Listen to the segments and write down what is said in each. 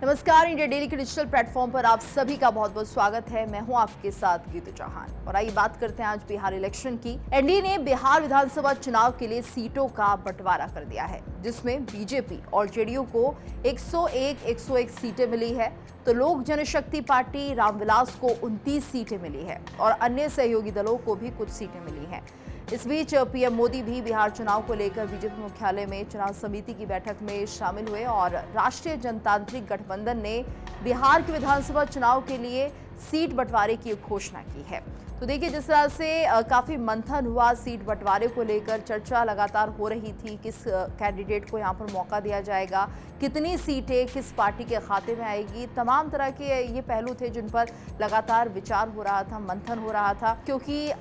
नमस्कार, India daily के digital platform पर आप सभी का बहुत बहुत स्वागत है। मैं हूं आपके साथ गीतू चौहान और आइए बात करते हैं आज बिहार इलेक्शन की। एनडीए ने बिहार विधानसभा चुनाव के लिए सीटों का बंटवारा कर दिया है, जिसमें बीजेपी और जेडीयू को 101 सीटें मिली है, तो लोक जनशक्ति पार्टी रामविलास को 29 सीटें मिली है और अन्य सहयोगी दलों को भी कुछ सीटें मिली हैं। इस बीच पीएम मोदी भी बिहार चुनाव को लेकर बीजेपी मुख्यालय में चुनाव समिति की बैठक में शामिल हुए और राष्ट्रीय जनतांत्रिक गठबंधन ने बिहार के विधानसभा चुनाव के लिए सीट बंटवारे की घोषणा की है। तो देखिए, जिस तरह से काफी मंथन हुआ सीट बंटवारे को लेकर, चर्चा लगातार हो रही थी किस कैंडिडेट को यहाँ पर मौका दिया जाएगा, कितनी सीटें किस पार्टी के खाते में आएगी, तमाम तरह के ये पहलू थे जिन पर लगातार विचार हो रहा था, मंथन हो रहा था। क्योंकि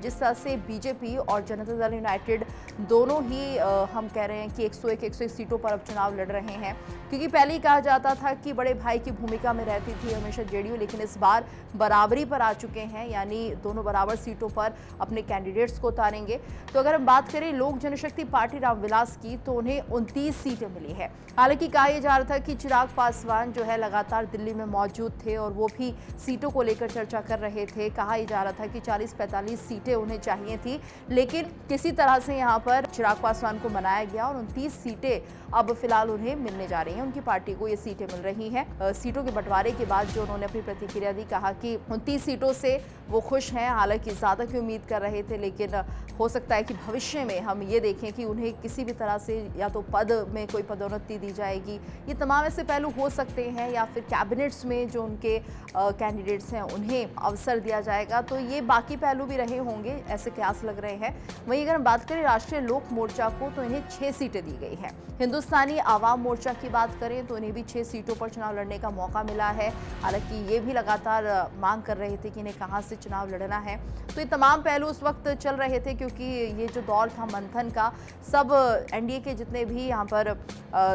जिस तरह से बीजेपी और जनता दल यूनाइटेड दोनों ही हम कह रहे हैं कि 101 सीटों पर अब चुनाव लड़ रहे हैं, क्योंकि पहले ही कहा जाता था कि बड़े भाई की भूमिका में रहती थी हमेशा जेडीयू, लेकिन इस बार बराबरी पर आ चुके हैं, यानी दोनों बराबर सीटों पर अपने कैंडिडेट्स को उतारेंगे। तो अगर हम बात करें लोक जनशक्ति पार्टी रामविलास की, तो उन्हें 29 सीटें मिली है। हालांकि कहा यह जा रहा था कि चिराग पासवान जो है लगातार दिल्ली में मौजूद थे और वो भी सीटों को लेकर चर्चा कर रहे थे। कहा यह जा रहा था कि 40-45 सीटें उन्हें चाहिए थी, लेकिन किसी तरह से यहाँ पर चिराग पासवान को मनाया गया और 29 सीटें अब फिलहाल उन्हें मिलने जा रही हैं। उनकी पार्टी को ये सीटें मिल रही हैं। सीटों के बंटवारे के बाद जो उन्होंने अपनी प्रतिक्रिया दी, कहा कि 29 सीटों से वो खुश हैं। हालांकि ज़्यादा की उम्मीद कर रहे थे, लेकिन हो सकता है कि भविष्य में हम ये देखें कि उन्हें किसी भी तरह से या तो पद में कोई पदोन्नति दी जाएगी, ये तमाम ऐसे पहलू हो सकते हैं, या फिर कैबिनेट्स में जो उनके कैंडिडेट्स हैं उन्हें अवसर दिया जाएगा। तो ये बाकी पहलू भी रहे होंगे, ऐसे कयास लग रहे हैं। वहीं अगर हम बात करें राष्ट्रीय लोक मोर्चा को, तो इन्हें 6 सीटें दी गई हैं। हिंदुस्तानी आवाम मोर्चा की बात करें तो इन्हें भी 6 सीटों पर चुनाव लड़ने का मौका मिला है। हालांकि ये भी लगातार मांग कर रहे थे कि इन्हें कहां से चुनाव लड़ना है। तो ये तमाम पहलू उस वक्त चल रहे थे, क्योंकि ये जो दौर था मंथन का, सब एनडीए के जितने भी यहाँ पर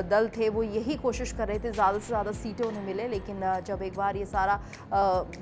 दल थे वो यही कोशिश कर रहे थे ज़्यादा से ज़्यादा सीटें उन्हें मिले। लेकिन जब एक बार ये सारा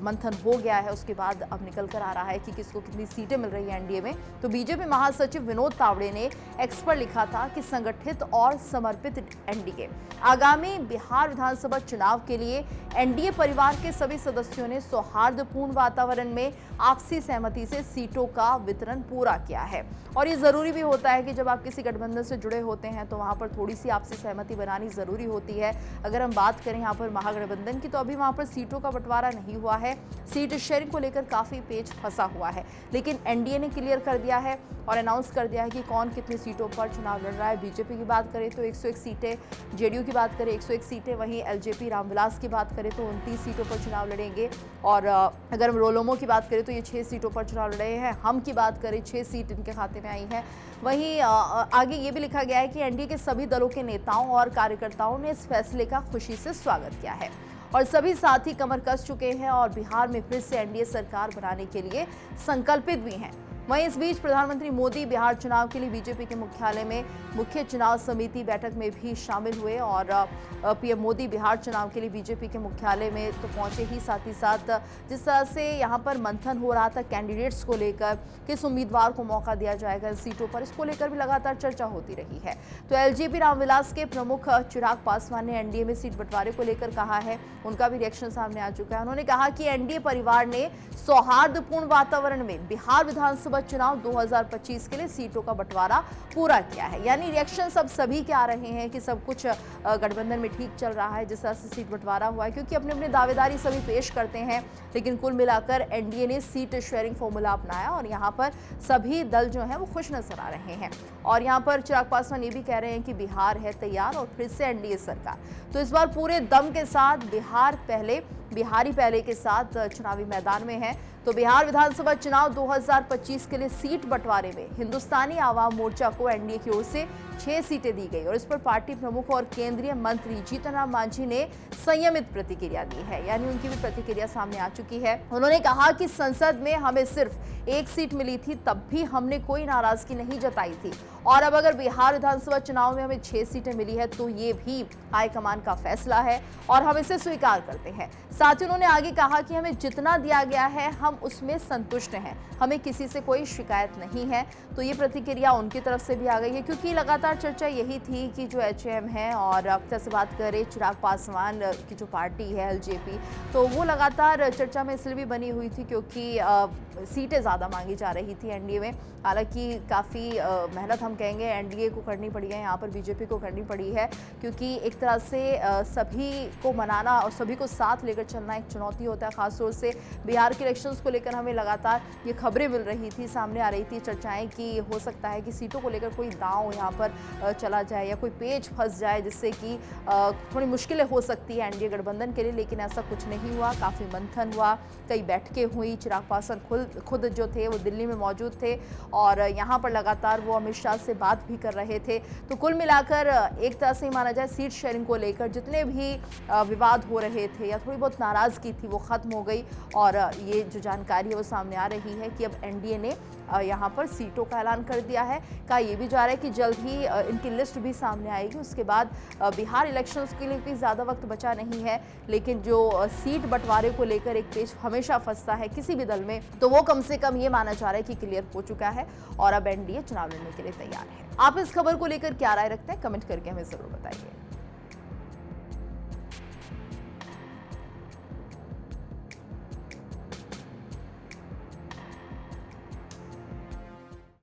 मंथन हो गया है, उसके बाद अब निकल कर आ रहा है कि किसको कितनी सीटें मिल रही हैं एनडीए में। तो बीजेपी महासचिव विनोद तावड़े ने एक्स पर लिखा था कि संगठित और समर्पित एनडीए आगामी बिहार विधानसभा चुनाव के लिए एनडीए परिवार के सभी सदस्यों ने सौहार्दपूर्ण वातावरण में आपसी सहमति से सीटों का वितरण पूरा किया है। और ये जरूरी भी होता है कि जब आप किसी गठबंधन से जुड़े होते हैं तो वहां पर थोड़ी सी आपसी सहमति बनानी जरूरी होती है। अगर हम बात करें यहाँ पर महागठबंधन की, तो अभी वहां पर सीटों का बंटवारा नहीं हुआ है। सीट शेयरिंग को लेकर काफी पेच फंसा हुआ है, लेकिन एनडीए ने क्लियर कर दिया है और अनाउंस कर दिया है कि कौन कितनी सीटों पर चुनाव लड़ रहा है। बीजेपी की बात करें तो 101 सीटें, जेडीयू की बात करें 101 सीटें, वहीं एलजेपी रामविलास की बात करें तो 29 सीटों पर चुनाव लड़ेंगे। और अगर हम रोलोमो की बात करें तो ये 6 सीटों पर चुनाव लड़ रहे हैं। हम की बात करें 6 सीट इनके खाते में आई है। वहीं आगे ये भी लिखा गया है कि एनडीए के सभी दलों के नेताओं और कार्यकर्ताओं ने इस फैसले का खुशी से स्वागत किया है और सभी साथी कमर कस चुके हैं और बिहार में फिर से एनडीए सरकार बनाने के लिए संकल्पित भी हैं। वहीं इस बीच प्रधानमंत्री मोदी बिहार चुनाव के लिए बीजेपी के मुख्यालय में मुख्य चुनाव समिति बैठक में भी शामिल हुए और पीएम मोदी बिहार चुनाव के लिए बीजेपी के मुख्यालय में तो पहुंचे ही, साथ ही साथ जिस तरह से यहां पर मंथन हो रहा था कैंडिडेट्स को लेकर, किस उम्मीदवार को मौका दिया जाएगा इन सीटों पर, इसको लेकर भी लगातार चर्चा होती रही है। तो एलजेपी रामविलास के प्रमुख चिराग पासवान ने एनडीए में सीट बंटवारे को लेकर कहा है, उनका भी रिएक्शन सामने आ चुका है। उन्होंने कहा कि एनडीए परिवार ने सौहार्दपूर्ण वातावरण में बिहार विधानसभा चुनाव 2025 के लिए सीटों का बंटवारा पूरा किया है। यानी रिएक्शन सब सभी के आ रहे हैं कि सब कुछ गठबंधन में ठीक चल रहा है जिस तरह से सीट बंटवारा हुआ है, क्योंकि अपने अपने दावेदारी सभी पेश करते हैं, लेकिन कुल मिलाकर एनडीए ने सीट शेयरिंग फॉर्मूला अपनाया और यहाँ पर सभी दल जो हैं वो खुश नजर आ रहे हैं। और यहाँ पर चिराग पासवान ये भी कह रहे हैं कि बिहार है तैयार और फिर से एनडीए सरकार। तो इस बार पूरे दम के साथ बिहारी पहले के साथ चुनावी मैदान में है। तो बिहार विधानसभा चुनाव 2025 के लिए सीट बंटवारे में हिंदुस्तानी आवाम मोर्चा को एनडीए की ओर से 6 सीटें दी गई और इस पर पार्टी प्रमुख और केंद्रीय मंत्री जीतन राम मांझी ने संयमित प्रतिक्रिया दी है, यानी उनकी भी प्रतिक्रिया सामने आ चुकी है। उन्होंने कहा कि संसद में हमें सिर्फ 1 सीट मिली थी, तब भी हमने कोई नाराजगी नहीं जताई थी और अब अगर बिहार विधानसभा चुनाव में हमें 6 सीटें मिली है तो ये भी हाईकमान का फैसला है और हम इसे स्वीकार करते हैं। साथ ही उन्होंने आगे कहा कि हमें जितना दिया गया है हम उसमें संतुष्ट हैं, हमें किसी से कोई शिकायत नहीं है। तो ये प्रतिक्रिया उनकी तरफ से भी आ गई है, क्योंकि लगातार चर्चा यही थी कि जो एचएम है और अब से बात करें चिराग पासवान की जो पार्टी है एलजेपी, तो वो लगातार चर्चा में इसलिए भी बनी हुई थी क्योंकि सीटें ज़्यादा मांगी जा रही थी एनडीए में। हालांकि काफ़ी मेहनत हम कहेंगे एनडीए को करनी पड़ी है, यहाँ पर बीजेपी को करनी पड़ी है, क्योंकि एक तरह से सभी को मनाना और सभी को साथ लेकर चलना एक चुनौती होता है। खासतौर से बिहार के इलेक्शंस को लेकर हमें लगातार ये खबरें मिल रही थी, सामने आ रही थी चर्चाएं कि हो सकता है कि सीटों को लेकर कोई दांव यहाँ पर चला जाए या कोई पेच फंस जाए, जिससे कि थोड़ी मुश्किलें हो सकती है एनडीए गठबंधन के लिए। लेकिन ऐसा कुछ नहीं हुआ, काफ़ी मंथन हुआ, कई बैठकें हुई। चिराग पासवान खुद जो थे वो दिल्ली में मौजूद थे और यहाँ पर लगातार वो अमित शाह से बात भी कर रहे थे। तो कुल मिलाकर एक तरह से माना जाए सीट शेयरिंग को लेकर जितने भी विवाद हो रहे थे या थोड़ी बहुत नाराज़गी थी वो ख़त्म हो गई। और ये जो जानकारी है वो सामने आ रही है कि अब एनडीए ने यहाँ पर सीटों का ऐलान कर दिया है। कहा यह भी जा रहा है कि जल्द ही इनकी लिस्ट भी सामने आएगी। उसके बाद बिहार इलेक्शंस के लिए भी ज़्यादा वक्त बचा नहीं है, लेकिन जो सीट बंटवारे को लेकर एक पेच हमेशा फंसता है किसी भी दल में, तो वो कम से कम ये माना जा रहा है कि क्लियर हो चुका है और अब एनडीए चुनाव लड़ने के लिए तैयार है। आप इस खबर को लेकर क्या राय रखते हैं, कमेंट करके हमें ज़रूर बताइए।